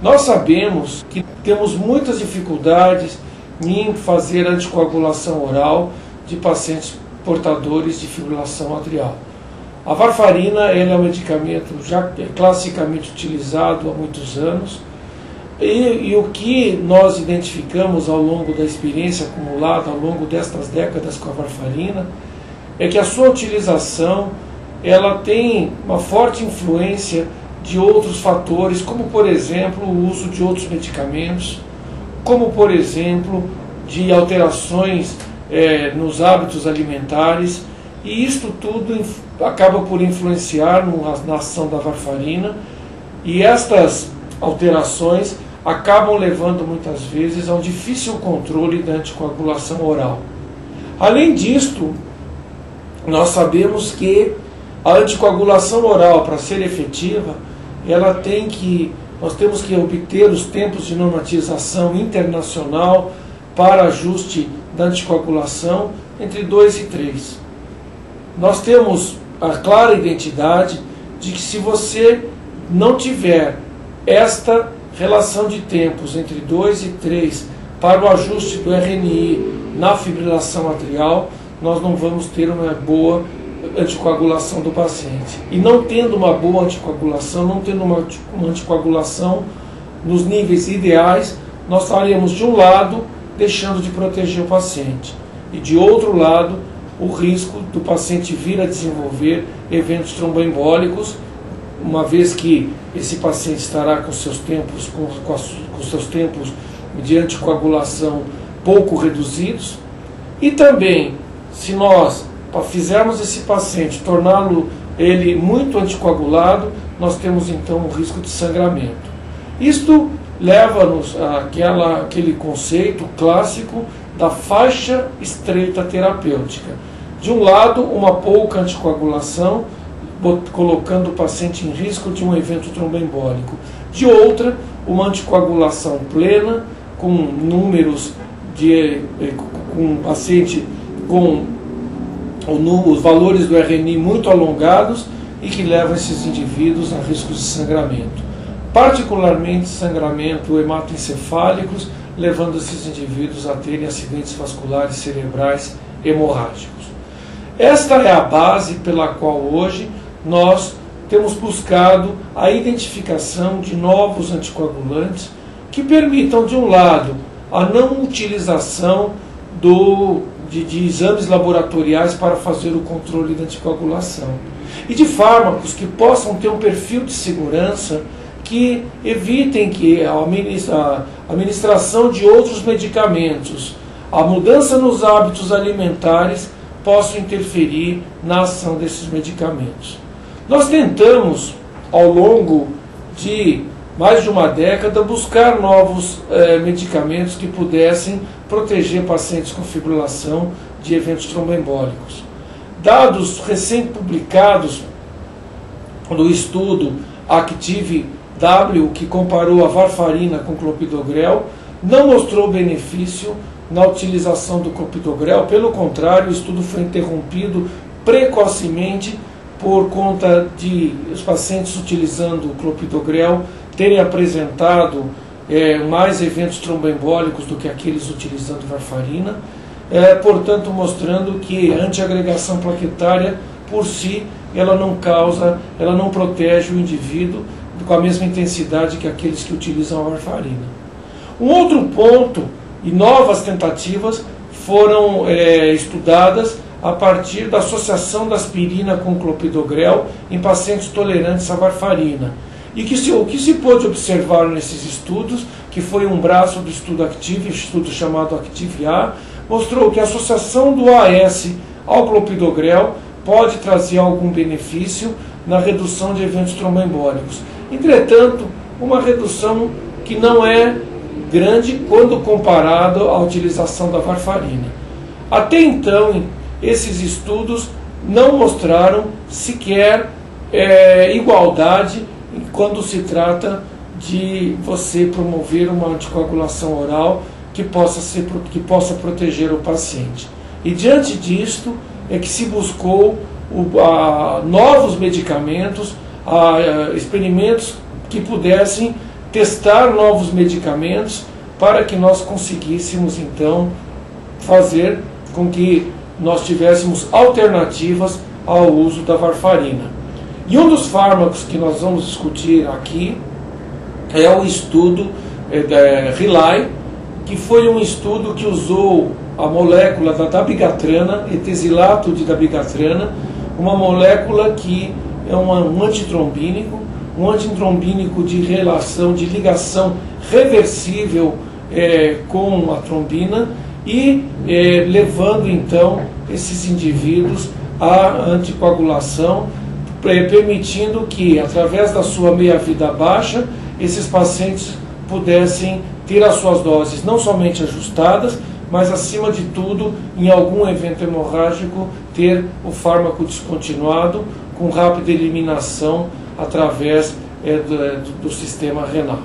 Nós sabemos que temos muitas dificuldades em fazer anticoagulação oral de pacientes portadores de fibrilação atrial. A varfarina é um medicamento já classicamente utilizado há muitos anos e o que nós identificamos ao longo da experiência acumulada ao longo destas décadas com a varfarina é que a sua utilização ela tem uma forte influência de outros fatores, como por exemplo o uso de outros medicamentos, como por exemplo de alterações nos hábitos alimentares, e isto tudo acaba por influenciar na ação da varfarina, e estas alterações acabam levando muitas vezes a um difícil controle da anticoagulação oral. Além disto, nós sabemos que a anticoagulação oral, para ser efetiva, nós temos que obter os tempos de normatização internacional para ajuste da anticoagulação entre 2 e 3. Nós temos a clara identidade de que se você não tiver esta relação de tempos entre 2 e 3 para o ajuste do RNI na fibrilação atrial, nós não vamos ter uma boa anticoagulação do paciente. E não tendo uma boa anticoagulação, não tendo uma anticoagulação nos níveis ideais, nós estaremos de um lado deixando de proteger o paciente e de outro lado o risco do paciente vir a desenvolver eventos tromboembólicos, uma vez que esse paciente estará com seus tempos de anticoagulação pouco reduzidos, e também se nós fizermos esse paciente, torná-lo ele muito anticoagulado, nós temos então um risco de sangramento. Isto leva-nos àquele conceito clássico da faixa estreita terapêutica. De um lado, uma pouca anticoagulação, colocando o paciente em risco de um evento tromboembólico. De outra, uma anticoagulação plena, com números com um paciente com os valores do RNI muito alongados e que levam esses indivíduos a riscos de sangramento, particularmente sangramento hematoencefálicos, levando esses indivíduos a terem acidentes vasculares cerebrais hemorrágicos. Esta é a base pela qual hoje nós temos buscado a identificação de novos anticoagulantes que permitam, de um lado, a não utilização de exames laboratoriais para fazer o controle da anticoagulação, e de fármacos que possam ter um perfil de segurança que evitem que a administração de outros medicamentos, a mudança nos hábitos alimentares possam interferir na ação desses medicamentos. Nós tentamos, ao longo de mais de uma década, buscar novos medicamentos que pudessem proteger pacientes com fibrilação de eventos tromboembólicos. Dados recém-publicados do estudo ACTIVE-W, que comparou a varfarina com clopidogrel, não mostrou benefício na utilização do clopidogrel. Pelo contrário, o estudo foi interrompido precocemente por conta de os pacientes utilizando o clopidogrel terem apresentado mais eventos tromboembólicos do que aqueles utilizando varfarina, portanto mostrando que a antiagregação plaquetária por si ela não protege o indivíduo com a mesma intensidade que aqueles que utilizam a varfarina. Um outro ponto, e novas tentativas foram estudadas a partir da associação da aspirina com clopidogrel em pacientes tolerantes à varfarina. E o que se pôde observar nesses estudos, que foi um braço do estudo ACTIVE, estudo chamado ACTIVE-A, mostrou que a associação do AS ao clopidogrel pode trazer algum benefício na redução de eventos tromboembólicos. Entretanto, uma redução que não é grande quando comparado à utilização da varfarina. Até então, esses estudos não mostraram sequer igualdade quando se trata de você promover uma anticoagulação oral que possa proteger o paciente. E diante disto é que se buscou novos medicamentos, experimentos que pudessem testar novos medicamentos para que nós conseguíssemos então fazer com que nós tivéssemos alternativas ao uso da varfarina. E um dos fármacos que nós vamos discutir aqui é o estudo da RELY, que foi um estudo que usou a molécula da dabigatrana, etesilato de dabigatrana, uma molécula que é um antitrombínico de relação, de ligação reversível com a trombina e levando então esses indivíduos à anticoagulação, permitindo que, através da sua meia-vida baixa, esses pacientes pudessem ter as suas doses não somente ajustadas, mas, acima de tudo, em algum evento hemorrágico, ter o fármaco descontinuado com rápida eliminação através do sistema renal.